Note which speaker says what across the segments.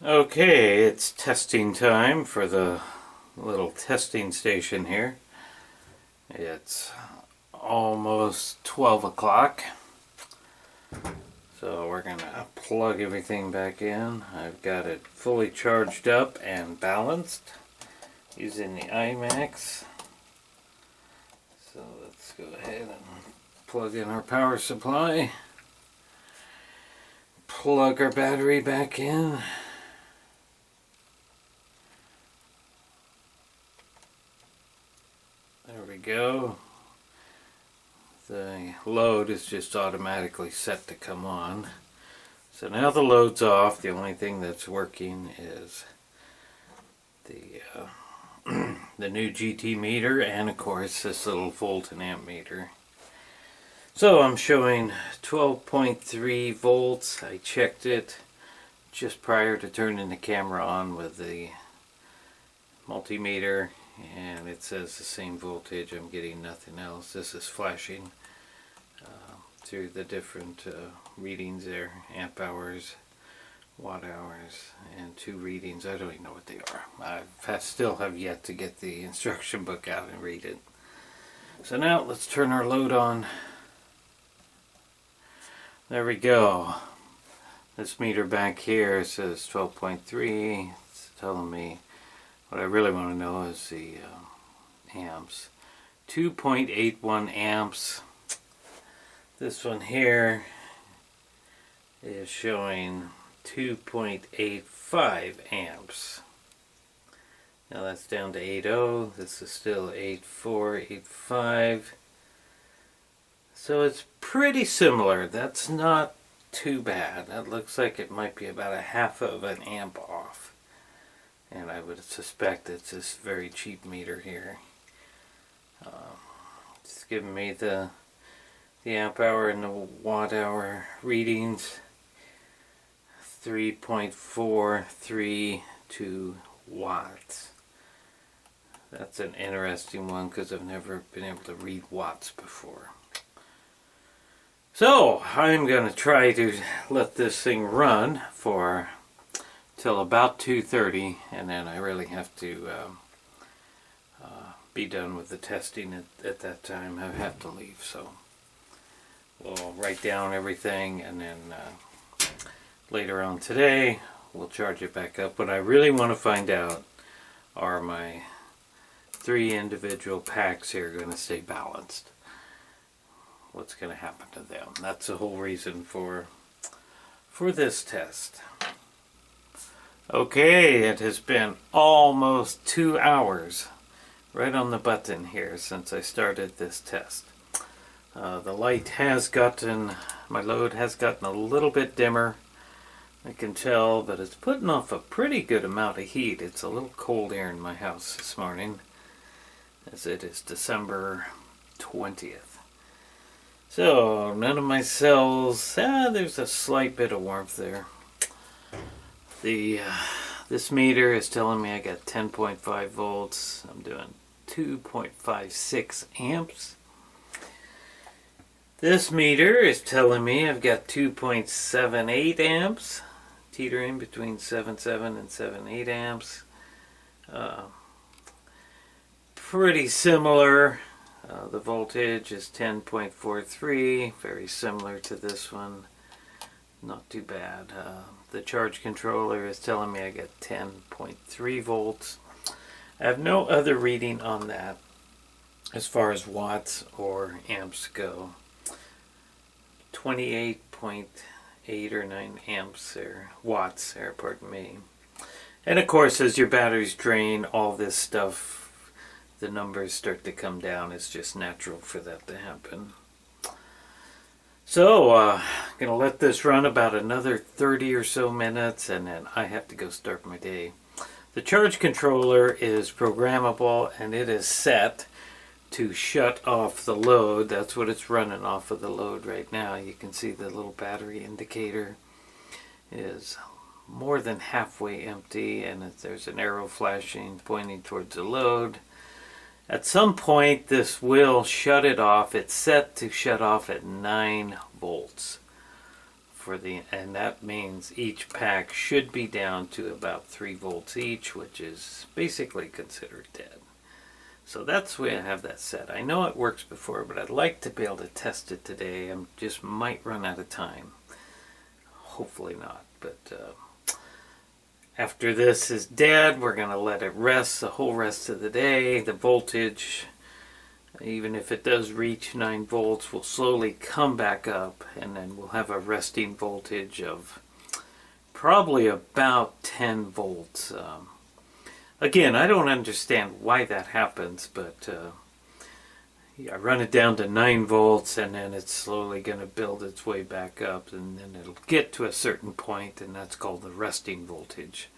Speaker 1: Okay, it's testing time for the little testing station here. It's almost 12 o'clock. So we're going to plug everything back in. I've got it fully charged up and balanced using the iMax. So let's go ahead and plug in our power supply. Plug our battery back in. There we go. The load is just automatically set to come on. So now the load's off. The only thing that's working is the the new GT meter and of course this little volt and amp meter. So I'm showing 12.3 volts. I checked it just prior to turning the camera on with the multimeter, and it says the same voltage. I'm getting nothing else. This is flashing through the different readings there, amp hours, watt hours, and two readings. I don't even know what they are. I still have yet to get the instruction book out and read it. So now let's turn our load on. There we go. This meter back here says 12.3. It's telling me what I really want to know is the amps. 2.81 amps. This one here is showing 2.85 amps. Now that's down to 8.0. This is still 8.4, 8.5. So it's pretty similar. That's not too bad. That looks like it might be about a half of an amp off. And I would suspect it's this very cheap meter here. It's giving me the amp hour and the watt hour readings. 3.432 watts. That's an interesting one because I've never been able to read watts before. So I'm going to try to let this thing run for till about 2:30, and then I really have to be done with the testing at that time. I have to leave, so we'll write down everything, and then later on today we'll charge it back up. What I really want to find out are my three individual packs here going to stay balanced. What's going to happen to them? That's the whole reason for this test. Okay, it has been almost 2 hours right on the button here since I started this test. The light has gotten, my load has gotten a little bit dimmer, I can tell, but it's putting off a pretty good amount of heat. It's a little cold here in my house this morning as it is December 20th. So, none of my cells, there's a slight bit of warmth there. This meter is telling me I got 10.5 volts. I'm doing 2.56 amps. This meter is telling me I've got 2.78 amps, teetering between 7.7 and 7.8 amps. Pretty similar. The voltage is 10.43, very similar to this one. Not too bad. The charge controller is telling me I get 10.3 volts. I have no other reading on that as far as watts or amps go. 28.8 or 9 amps there, watts there, pardon me. And of course, as your batteries drain, all this stuff, the numbers start to come down. It's just natural for that to happen. So, I'm going to let this run about another 30 or so minutes, and then I have to go start my day. The charge controller is programmable, and it is set to shut off the load. That's what it's running off of the load right now. You can see the little battery indicator is more than halfway empty, and there's an arrow flashing pointing towards the load. At some point this will shut it off. It's set to shut off at 9 volts and that means each pack should be down to about 3 volts each, which is basically considered dead. So that's the way I have that set. I know it works before, but I'd like to be able to test it today. I just might run out of time. Hopefully not, but after this is dead, we're going to let it rest the whole rest of the day. The voltage, even if it does reach 9 volts, will slowly come back up, and then we'll have a resting voltage of probably about 10 volts. Again, I don't understand why that happens, but I run it down to 9 volts, and then it's slowly going to build its way back up, and then it'll get to a certain point, and that's called the resting voltage.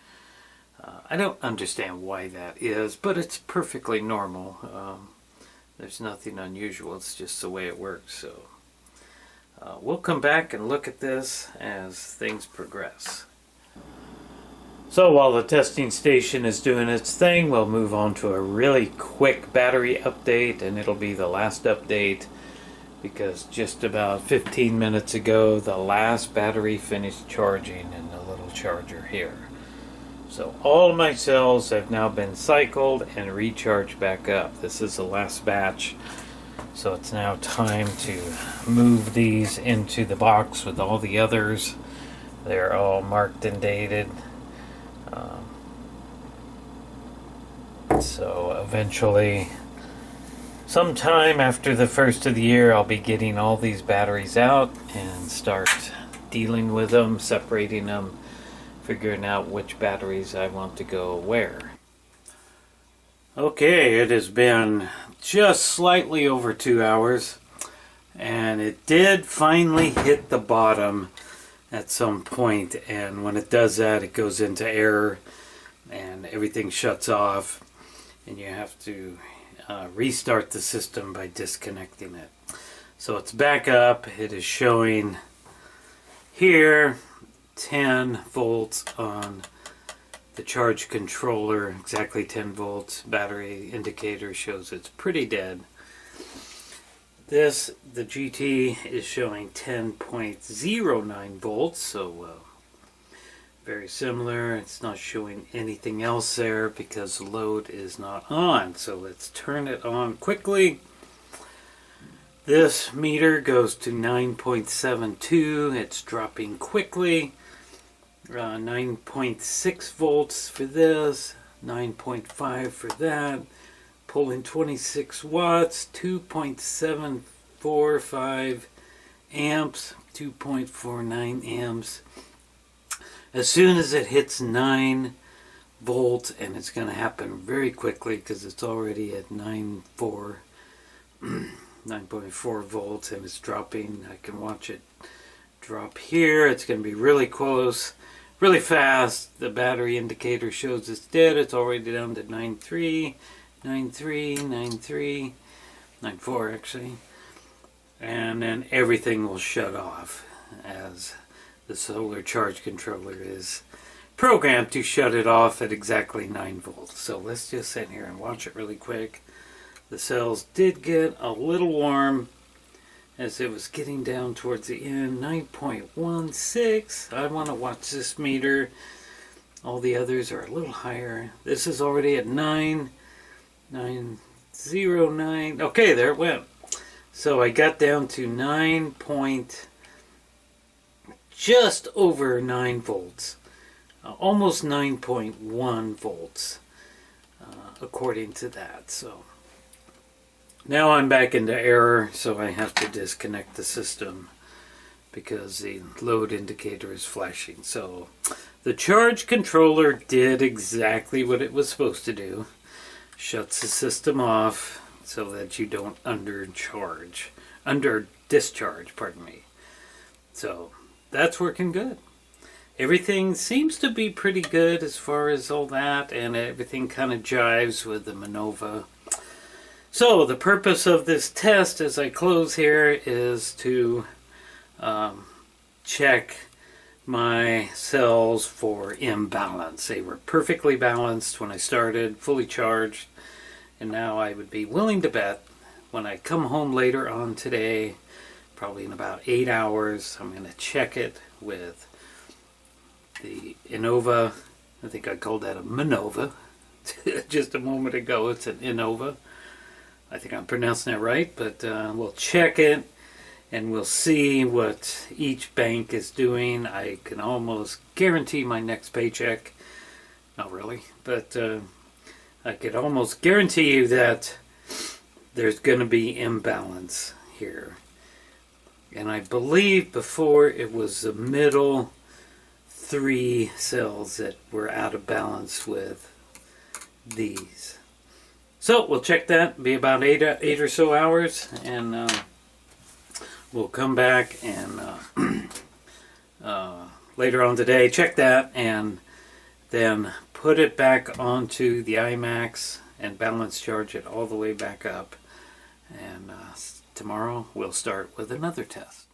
Speaker 1: I don't understand why that is, but it's perfectly normal. There's nothing unusual, it's just the way it works. So we'll come back and look at this as things progress. So while the testing station is doing its thing, we'll move on to a really quick battery update, and it'll be the last update because just about 15 minutes ago the last battery finished charging in the little charger here. So all of my cells have now been cycled and recharged back up. This is the last batch, so it's now time to move these into the box with all the others. They're all marked and dated. So eventually, sometime after the first of the year, I'll be getting all these batteries out and start dealing with them, separating them, figuring out which batteries I want to go where. Okay, it has been just slightly over 2 hours, and it did finally hit the bottom at some point, and when it does that, it goes into error and everything shuts off, and you have to restart the system by disconnecting it. So it's back up. It is showing here 10 volts on the charge controller, exactly 10 volts. Battery indicator shows it's pretty dead. This, the GT, is showing 10.09 volts, so very similar. It's not showing anything else there because the load is not on. So let's turn it on quickly. This meter goes to 9.72. It's dropping quickly. 9.6 volts for this, 9.5 for that. Pulling 26 watts, 2.745 amps, 2.49 amps. As soon as it hits 9 volts, and it's going to happen very quickly because it's already at 9.4 volts, and it's dropping. I can watch it drop here. It's going to be really close, really fast. The battery indicator shows it's dead. It's already down to 9.3, 9.3, 9.3, 9.4 actually. And then everything will shut off as the solar charge controller is programmed to shut it off at exactly 9 volts. So let's just sit here and watch it really quick. The cells did get a little warm as it was getting down towards the end. 9.16. I want to watch this meter. All the others are a little higher. This is already at 9.09. Okay, there it went. So I got down to just over 9 volts. Almost 9.1 volts according to that. So now I'm back into error, so I have to disconnect the system because the load indicator is flashing. So the charge controller did exactly what it was supposed to do. Shuts the system off so that you don't discharge, pardon me. So that's working good. Everything seems to be pretty good as far as all that, and everything kind of jives with the Manova. So the purpose of this test as I close here is to check my cells for imbalance. They were perfectly balanced when I started, fully charged, and now I would be willing to bet when I come home later on today, probably in about 8 hours, I'm going to check it with the Innova. I think I called that a Minova just a moment ago. It's an Innova. I think I'm pronouncing that right, but we'll check it and we'll see what each bank is doing. I can almost guarantee my next paycheck. Not really, but I could almost guarantee you that there's going to be imbalance here. And I believe before it was the middle 3 cells that were out of balance with these. So we'll check that. Be about eight or so hours, and we'll come back and later on today check that, and then put it back onto the iMax and balance charge it all the way back up. And tomorrow we'll start with another test.